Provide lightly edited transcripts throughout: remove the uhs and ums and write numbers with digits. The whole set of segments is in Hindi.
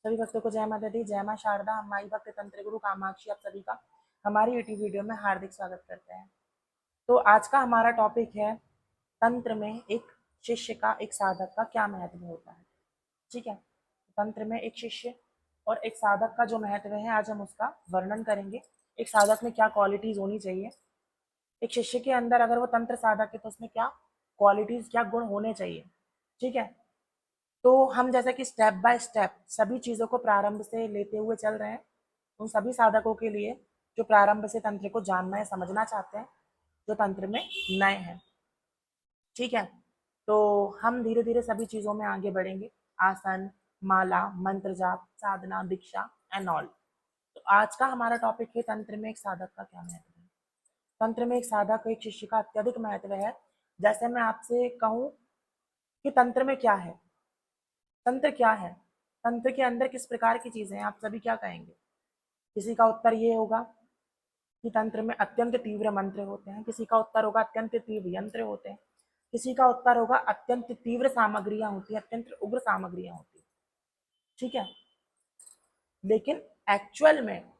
सभी भक्तों को जय माता दी, जय मां शारदा। हम माई भक्त तंत्र गुरु कामाक्षी आप सभी का हमारी यूट्यूब वीडियो में हार्दिक स्वागत करते हैं। तो आज का हमारा टॉपिक है तंत्र में एक शिष्य का, एक साधक का क्या महत्व होता है। ठीक है, तंत्र में एक शिष्य और एक साधक का जो महत्व है आज हम उसका वर्णन करेंगे। एक साधक में क्या क्वालिटीज होनी चाहिए, एक शिष्य के अंदर अगर वो तंत्र साधक है तो उसमें क्या क्वालिटीज, क्या गुण होने चाहिए। ठीक है, तो हम जैसे कि स्टेप बाय स्टेप सभी चीज़ों को प्रारंभ से लेते हुए चल रहे हैं उन सभी साधकों के लिए जो प्रारंभ से तंत्र को जानना है, समझना चाहते हैं, जो तंत्र में नए हैं। ठीक है, तो हम धीरे धीरे सभी चीज़ों में आगे बढ़ेंगे। आसन, माला, मंत्र जाप, साधना, दीक्षा एंड ऑल। तो आज का हमारा टॉपिक है तंत्र में एक साधक का क्या महत्व है। तंत्र में एक साधक, एक शिष्य का अत्यधिक महत्व है। जैसे मैं आपसे कहूँ कि तंत्र में क्या है, तंत्र क्या है, तंत्र के अंदर किस प्रकार की चीजें हैं, आप सभी क्या कहेंगे। किसी का उत्तर ये होगा कि तंत्र में अत्यंत तीव्र मंत्र होते हैं, किसी का उत्तर होगा अत्यंत तीव्र यंत्र होते हैं, किसी का उत्तर होगा अत्यंत तीव्र सामग्रियां होती है, अत्यंत उग्र सामग्रियां होती है। ठीक है, लेकिन एक्चुअल में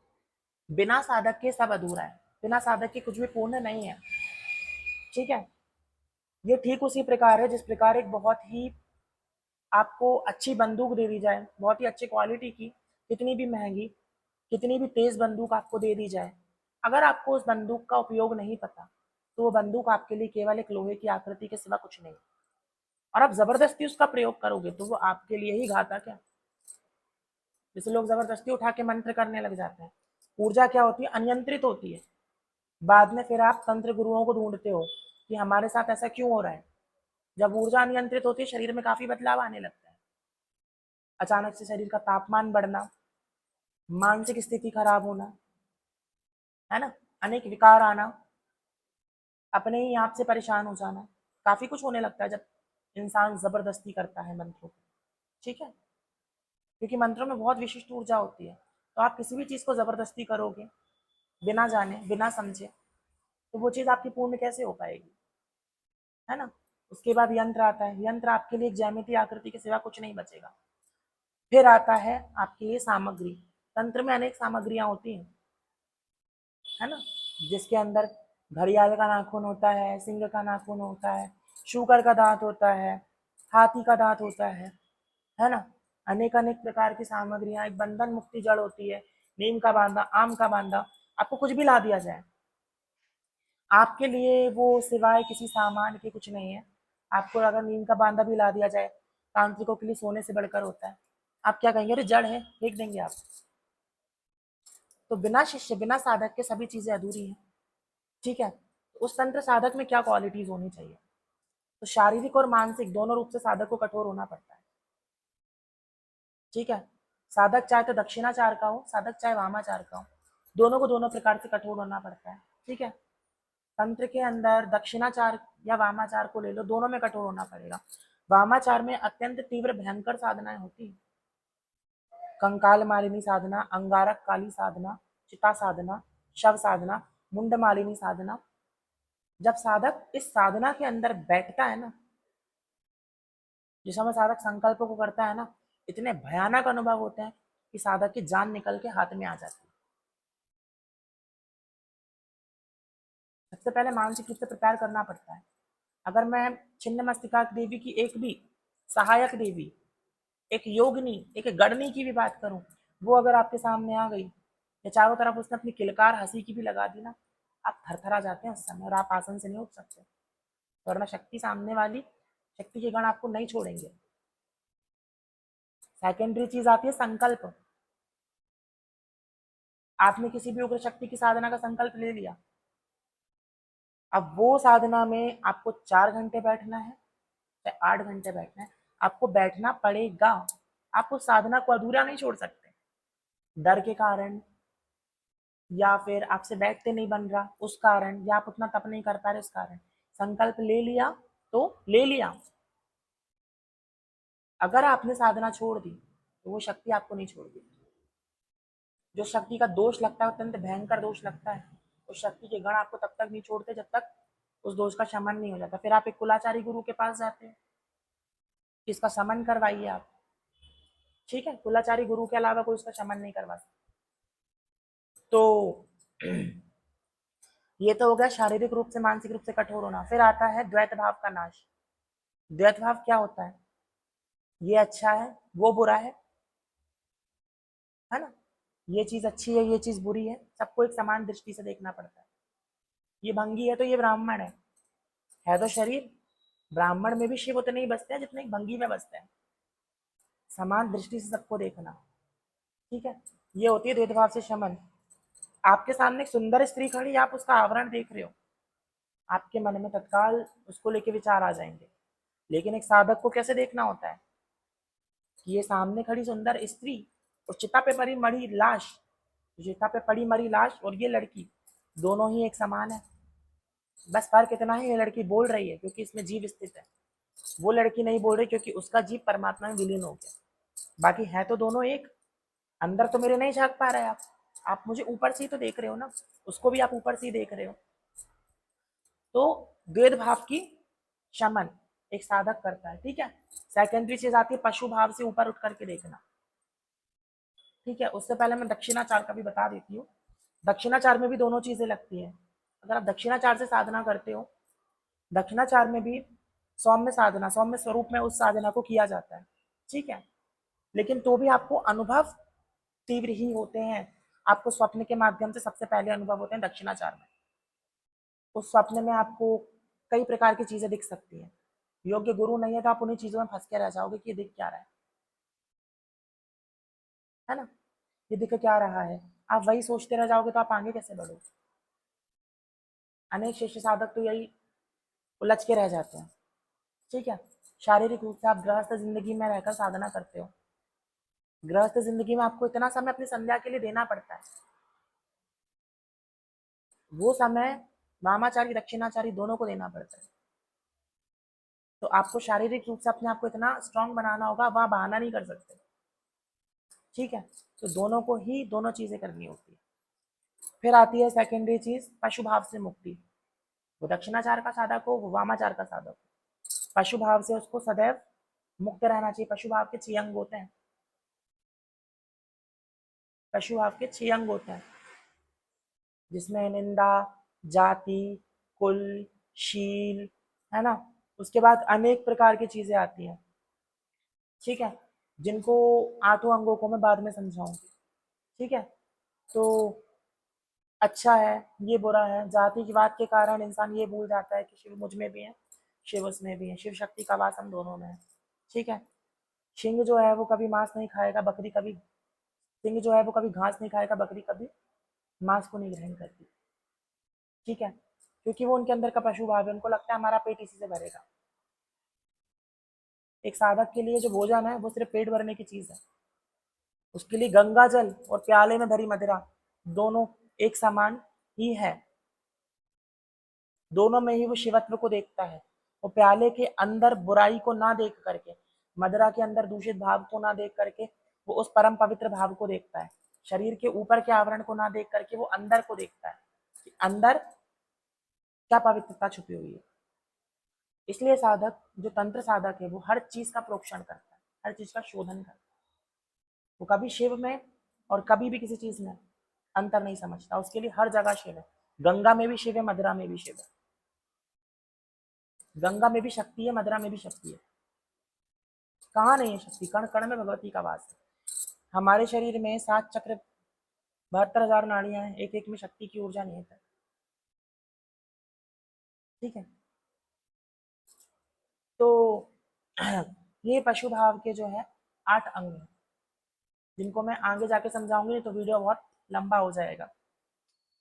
बिना साधक के सब अधूरा है, बिना साधक के कुछ भी पूर्ण नहीं है। ठीक है, ये ठीक उसी प्रकार है जिस प्रकार एक बहुत ही आपको अच्छी बंदूक दे दी जाए, बहुत ही अच्छी क्वालिटी की, कितनी भी महंगी, कितनी भी तेज बंदूक आपको दे दी जाए, अगर आपको उस बंदूक का उपयोग नहीं पता तो वो बंदूक आपके लिए केवल एक लोहे की आकृति के सिवा कुछ नहीं। और आप जबरदस्ती उसका प्रयोग करोगे तो वो आपके लिए ही घातक है। जैसे लोग जबरदस्ती उठा के मंत्र करने लग जाते हैं, ऊर्जा क्या होती है, अनियंत्रित होती है। बाद में फिर आप तंत्र गुरुओं को ढूंढते हो कि हमारे साथ ऐसा क्यों हो रहा है। जब ऊर्जा अनियंत्रित होती है शरीर में काफी बदलाव आने लगता है। अचानक से शरीर का तापमान बढ़ना, मानसिक स्थिति खराब होना, है ना, अनेक विकार आना, अपने ही आप से परेशान हो जाना, काफी कुछ होने लगता है जब इंसान जबरदस्ती करता है मंत्रों को। ठीक है, क्योंकि मंत्रों में बहुत विशिष्ट ऊर्जा होती है। तो आप किसी भी चीज को जबरदस्ती करोगे बिना जाने बिना समझे तो वो चीज आपकी पूर्ण कैसे हो पाएगी, है ना। उसके बाद यंत्र आता है, यंत्र आपके लिए एक ज्यामिति आकृति के सिवा कुछ नहीं बचेगा। फिर आता है आपके लिए सामग्री। तंत्र में अनेक सामग्रियां होती हैं, है ना, जिसके अंदर घड़ियाल का नाखून होता है, सिंह का नाखून होता है, शूकर का दांत होता है, हाथी का दांत होता है ना। अनेक अनेक प्रकार की सामग्रियां, एक बंधन मुक्ति जड़ होती है, नीम का बांधा, आम का बांधा, आपको कुछ भी ला दिया जाए आपके लिए वो सिवाय किसी सामान के कुछ नहीं है। आपको अगर नीम का बांधा भी ला दिया जाए, तांत्रिकों के लिए सोने से बढ़कर होता है। आप क्या कहेंगे, अरे जड़ है, फेंक देंगे आप। तो बिना शिष्य, बिना साधक के सभी चीजें अधूरी हैं। ठीक है, तो उस तंत्र साधक में क्या क्वालिटीज होनी चाहिए। तो शारीरिक और मानसिक दोनों रूप से साधक को कठोर होना पड़ता है। ठीक है, साधक चाहे तो दक्षिणाचार का हो, साधक चाहे वामाचार का हो, दोनों को दोनों प्रकार से कठोर होना पड़ता है। ठीक है, तंत्र के अंदर दक्षिणाचार या वामाचार को ले लो, दोनों में कठोर होना पड़ेगा। वामाचार में अत्यंत तीव्र भयंकर साधनाएं होती है, कंकाल मालिनी साधना, अंगारक काली साधना, चिता साधना, शव साधना, मुंड मालिनी साधना। जब साधक इस साधना के अंदर बैठता है ना, जिस समय साधक संकल्प को करता है ना, इतने भयानक अनुभव होते हैं कि साधक की जान निकल के हाथ में आ जाती है। सबसे पहले मानसिक रूप से प्रिपेयर करना पड़ता है। अगर मैं छिन्न मस्तिका देवी की एक भी सहायक देवी, एक योगिनी, एक गणनी की भी बात करूं, वो अगर आपके सामने आ गई या चारों तरफ उसने अपनी किलकार हंसी की भी लगा दी ना, आप थरथरा जाते हैं उस समय और आप आसन से नहीं उठ सकते। वरना शक्ति सामने वाली, शक्ति के गण आपको नहीं छोड़ेंगे। सेकेंडरी चीज आती है संकल्प। आपने किसी भी उग्र शक्ति की साधना का संकल्प ले लिया, अब वो साधना में आपको 4 घंटे बैठना है चाहे 8 घंटे बैठना है, आपको बैठना पड़ेगा। आप उस साधना को अधूरा नहीं छोड़ सकते, डर के कारण, या फिर आपसे बैठते नहीं बन रहा उस कारण, या आप उतना तप नहीं कर पा रहे उस कारण। संकल्प ले लिया तो ले लिया। अगर आपने साधना छोड़ दी तो वो शक्ति आपको नहीं छोड़ती। जो शक्ति का दोष लगता है, अत्यंत भयंकर दोष लगता है, उस शक्ति के गण आपको तब तक नहीं छोड़ते जब तक उस दोष का शमन नहीं हो जाता। फिर आप एक कुलाचारी गुरु के पास जाते हैं, इसका शमन करवाइए आप। ठीक है, कुलाचारी गुरु के अलावा कोई उसका शमन नहीं करवा सकता। तो ये तो हो गया शारीरिक रूप से मानसिक रूप से कठोर होना। फिर आता है द्वैत भाव का नाश। द्वैत भाव क्या होता है? ये अच्छा है, वो बुरा है ना, ये चीज अच्छी है, ये चीज बुरी है, सबको एक समान दृष्टि से देखना पड़ता है। ये भंगी है तो ये ब्राह्मण है तो शरीर। ब्राह्मण में भी शिव उतने ही बसते हैं जितने एक भंगी में बसते हैं। समान दृष्टि से सबको देखना, ठीक है। ये होती है भेदभाव से शमन। आपके सामने एक सुंदर स्त्री खड़ी, आप उसका आवरण देख रहे हो, आपके मन में तत्काल उसको लेके विचार आ जाएंगे। लेकिन एक साधक को कैसे देखना होता है कि ये सामने खड़ी सुंदर स्त्री और चिता पे पड़ी मरी लाश, चिता पे पड़ी मरी लाश और ये लड़की, दोनों ही एक समान है। बस फर्क इतना है, ये लड़की बोल रही है क्योंकि इसमें जीव स्थित है, वो लड़की नहीं बोल रही क्योंकि उसका जीव परमात्मा में विलीन हो गया। बाकी है तो दोनों एक। अंदर तो मेरे नहीं झांक पा रहे आप मुझे ऊपर से ही तो देख रहे हो ना, उसको भी आप ऊपर से ही देख रहे हो। तो द्वैत भाव की शमन एक साधक करता है, ठीक है। सेकेंडरी चीज आती है पशु भाव से ऊपर उठ करके देखना, ठीक है। उससे पहले मैं दक्षिणाचार का भी बता देती हूँ। दक्षिणाचार में भी दोनों चीजें लगती है। अगर आप दक्षिणाचार से साधना करते हो, दक्षिणाचार में भी सौम्य साधना, सौम्य स्वरूप में उस साधना को किया जाता है, ठीक है। लेकिन तो भी आपको अनुभव तीव्र ही होते हैं। आपको स्वप्न के माध्यम से सबसे पहले अनुभव होते हैं दक्षिणाचार में। उस स्वप्न में आपको कई प्रकार की चीजें दिख सकती हैं। योग्य गुरु नहीं है तो आप उन्हीं चीजों में फंस के रह जाओगे कि ये दिख क्या रहा है ना, ये दिख क्या रहा है। आप वही सोचते रह जाओगे तो आप आगे कैसे बढ़ोगे। अनेक शिष्य साधक तो यही उलझ के रह जाते हैं, ठीक है। शारीरिक रूप से आप गृहस्थ जिंदगी में रहकर साधना करते हो। गृहस्थ जिंदगी में आपको इतना समय अपनी संध्या के लिए देना पड़ता है। वो समय वामाचारी दक्षिणाचारी दोनों को देना पड़ता है। तो आपको शारीरिक रूप से अपने आप को इतना स्ट्रांग बनाना होगा, वहां बहाना नहीं कर सकते, ठीक है। तो दोनों को ही दोनों चीजें करनी होती है। फिर आती है सेकेंडरी चीज पशु भाव से मुक्ति। वो दक्षिणाचार का साधक हो, वो वामाचार का साधक हो, पशु भाव से उसको सदैव मुक्त रहना चाहिए। पशु भाव के 6 अंग होते हैं। पशु भाव के 6 अंग होते हैं, जिसमें निंदा, जाति, कुल, शील, है ना। उसके बाद अनेक प्रकार की चीजें आती हैं, ठीक है, जिनको 8 अंगों को मैं बाद में समझाऊंगी, ठीक है। तो अच्छा है, ये बुरा है, जातिवाद के कारण इंसान ये भूल जाता है कि शिव मुझ में भी है, शिव उसमें भी है, शिव शक्ति का वास हम दोनों में है, ठीक है। सिंह जो है वो कभी मांस नहीं खाएगा, बकरी कभी, सिंह जो है वो कभी घास नहीं खाएगा, बकरी कभी मांस को नहीं ग्रहण करती, ठीक है। क्योंकि वो उनके अंदर का पशु भाव है, उनको लगता है हमारा पेट इसी से भरेगा। एक साधक के लिए जो भोजन है वो सिर्फ पेट भरने की चीज है। उसके लिए गंगा जल और प्याले में भरी मदिरा दोनों एक समान ही है। दोनों में ही वो शिवत्व को देखता है। वो प्याले के अंदर बुराई को ना देख करके, मदिरा के अंदर दूषित भाव को ना देख करके, वो उस परम पवित्र भाव को देखता है। शरीर के ऊपर के आवरण को ना देख करके वो अंदर को देखता है कि अंदर क्या पवित्रता छुपी हुई है। इसलिए साधक जो तंत्र साधक है वो हर चीज का प्रोक्षण करता है, हर चीज का शोधन करता है। वो कभी शिव में और कभी भी किसी चीज में अंतर नहीं समझता, उसके लिए हर जगह शिव है। गंगा में भी शिव है, मदिरा में भी शिव है। गंगा में भी शक्ति है, मदिरा में भी शक्ति है। कहाँ नहीं है शक्ति? कण कण में भगवती का वास है। हमारे शरीर में 7 चक्र, 72,000 नाड़ियां हैं, एक एक में शक्ति की ऊर्जा निहित है, ठीक है। तो ये पशु भाव के जो है 8 अंग हैं, जिनको मैं आगे जाके समझाऊंगी तो वीडियो बहुत लंबा हो जाएगा।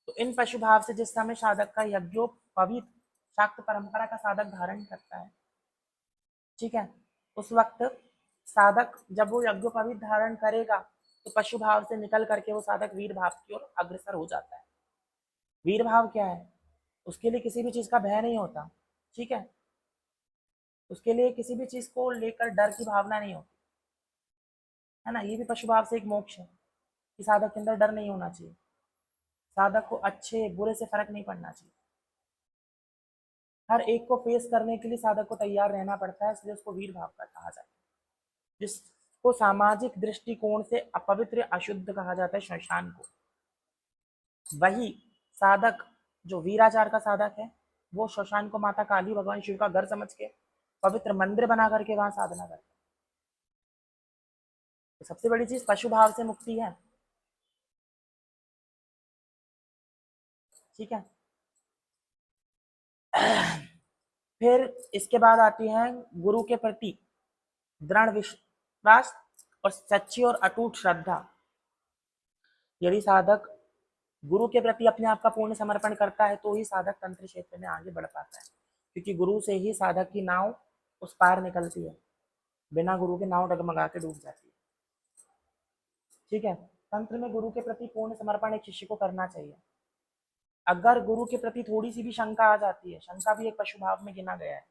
तो इन पशु भाव से जिस समय साधक का यज्ञोपवीत शाक्त परंपरा का साधक धारण करता है, ठीक है, उस वक्त साधक जब वो यज्ञोपवीत धारण करेगा तो पशु भाव से निकल करके वो साधक वीर भाव की ओर अग्रसर हो जाता है। वीर भाव क्या है? उसके लिए किसी भी चीज का भय नहीं होता, ठीक है। उसके लिए किसी भी चीज को लेकर डर की भावना नहीं होती, है ना। ये भी पशु भाव से एक मोक्ष है कि साधक के अंदर डर नहीं होना चाहिए। साधक को अच्छे बुरे से फर्क नहीं पड़ना चाहिए। हर एक को फेस करने के लिए साधक को तैयार रहना पड़ता है, इसलिए उसको वीर भाव का कहा जाता है। जिस को सामाजिक दृष्टिकोण से अपवित्र अशुद्ध कहा जाता है श्मशान को। वही साधक जो वीराचार का साधक है वो श्मशान को माता काली भगवान शिव का घर समझ के पवित्र मंदिर बना करके वहां साधना करता है। तो सबसे बड़ी चीज पशु भाव से मुक्ति है। ठीक है। फिर इसके बाद आती है गुरु के प्रति दृढ़ विश्वास और सच्ची और अटूट श्रद्धा। यदि साधक गुरु के प्रति अपने आप का पूर्ण समर्पण करता है तो ही साधक तंत्र क्षेत्र में आगे बढ़ पाता है, क्योंकि गुरु से ही साधक की नाव उस पार निकलती है, बिना गुरु के नाव डगमगा के डूब जाती है। ठीक है। तंत्र में गुरु के प्रति पूर्ण समर्पण एक शिष्य को करना चाहिए। अगर गुरु के प्रति थोड़ी सी भी शंका आ जाती है, शंका भी एक पशु भाव में गिना गया है।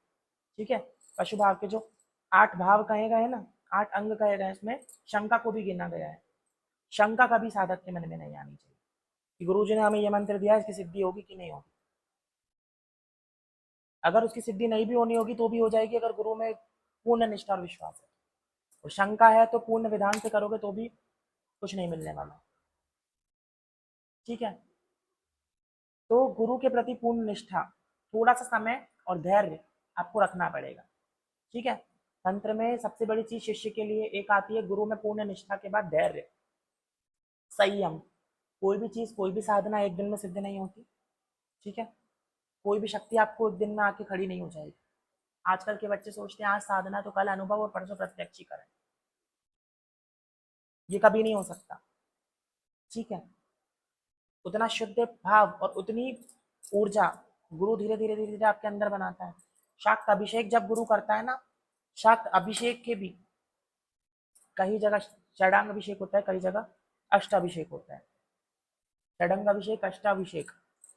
ठीक है। पशु भाव के जो 8 भाव कहे गए ना, 8 अंग कहे गए, इसमें शंका को भी गिना गया है। शंका कभी साधक के मन में नहीं आनी चाहिए कि गुरु जी ने हमें यह मंत्र दिया, इसकी सिद्धि होगी कि नहीं होगी। अगर उसकी सिद्धि नहीं भी होनी होगी तो भी हो जाएगी अगर गुरु में पूर्ण निष्ठा और विश्वास है। और शंका है तो पूर्ण विधान से करोगे तो भी कुछ नहीं मिलने वाला। ठीक है। तो गुरु के प्रति पूर्ण निष्ठा, थोड़ा सा समय और धैर्य आपको रखना पड़ेगा। ठीक है। तंत्र में सबसे बड़ी चीज शिष्य के लिए एक आती है गुरु में पूर्ण निष्ठा के बाद धैर्य, संयम। कोई भी चीज, कोई भी साधना एक दिन में सिद्ध नहीं होती। ठीक है। कोई भी शक्ति आपको एक दिन में आके खड़ी नहीं हो जाएगी। आजकल के बच्चे सोचते हैं आज साधना तो कल अनुभव और परसों प्रत्यक्षीकरण, ये कभी नहीं हो सकता। ठीक है। उतना शुद्ध भाव और उतनी ऊर्जा गुरु धीरे धीरे धीरे धीरे आपके अंदर बनाता है। शाक्त अभिषेक जब गुरु करता है ना, शाक्त अभिषेक के भी कई जगह षडांग अभिषेक होता है, कई जगह अष्टाभिषेक होता है। षडंग अभिषेक, अष्टाभिषेक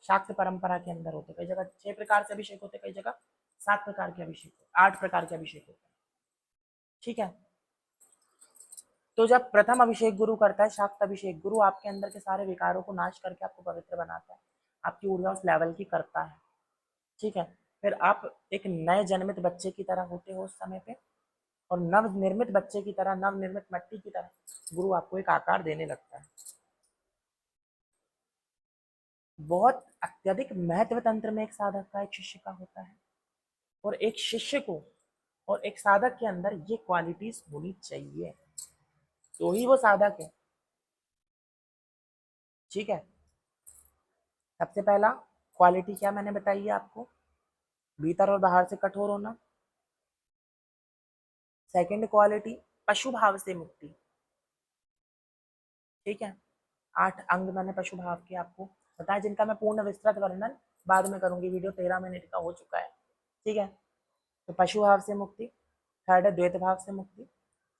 शाक्त परंपरा के अंदर होते, कई जगह 6 प्रकार से अभिषेक होते, कई जगह 7 प्रकार के अभिषेक, 8 प्रकार के अभिषेक होते हैं। ठीक है। तो जब प्रथम अभिषेक गुरु करता है, शाक्त अभिषेक, गुरु आपके अंदर के सारे विकारों को नाश करके आपको पवित्र बनाता है, आपकी ऊर्जा उस लेवल की करता है। ठीक है। फिर आप एक नए जन्मित बच्चे की तरह होते हो उस समय पे, और नव निर्मित बच्चे की तरह, नव निर्मित मिट्टी की तरह गुरु आपको एक आकार देने लगता है। बहुत अत्यधिक महत्व तंत्र में एक साधक का, एक शिष्य का होता है। और एक शिष्य को और एक साधक के अंदर ये क्वालिटीज होनी चाहिए तो ही वो साधक है। ठीक है। सबसे पहला क्वालिटी क्या मैंने बताई है आपको, भीतर और बाहर से कठोर होना। सेकंड क्वालिटी पशु भाव से मुक्ति। ठीक है। 8 अंग मैंने पशु भाव के आपको बताया, जिनका मैं पूर्ण विस्तृत वर्णन बाद में करूंगी, वीडियो 13 मिनट का हो चुका है। ठीक है। तो पशु भाव से मुक्ति। थर्ड है द्वैत भाव से मुक्ति।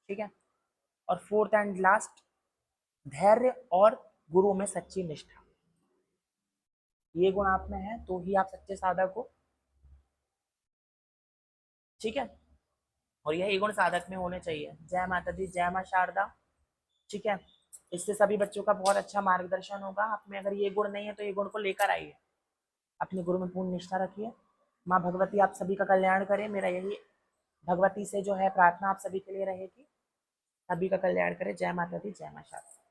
ठीक है। और फोर्थ एंड लास्ट धैर्य और गुरु में सच्ची निष्ठा। ये गुण आप में है तो ही आप सच्चे साधक हो। ठीक है। और यही गुण साधक में होने चाहिए। जय माता दी, जय माँ शारदा। ठीक है। इससे सभी बच्चों का बहुत अच्छा मार्गदर्शन होगा। आप में अगर ये गुण नहीं है तो ये गुण को लेकर आइए, अपने गुरु में पूर्ण निष्ठा रखिए। माँ भगवती आप सभी का कल्याण करे, मेरा यही भगवती से जो है प्रार्थना आप सभी के लिए रहेगी। सभी का कल्याण करे। जय माता दी, जय माँ शारदा।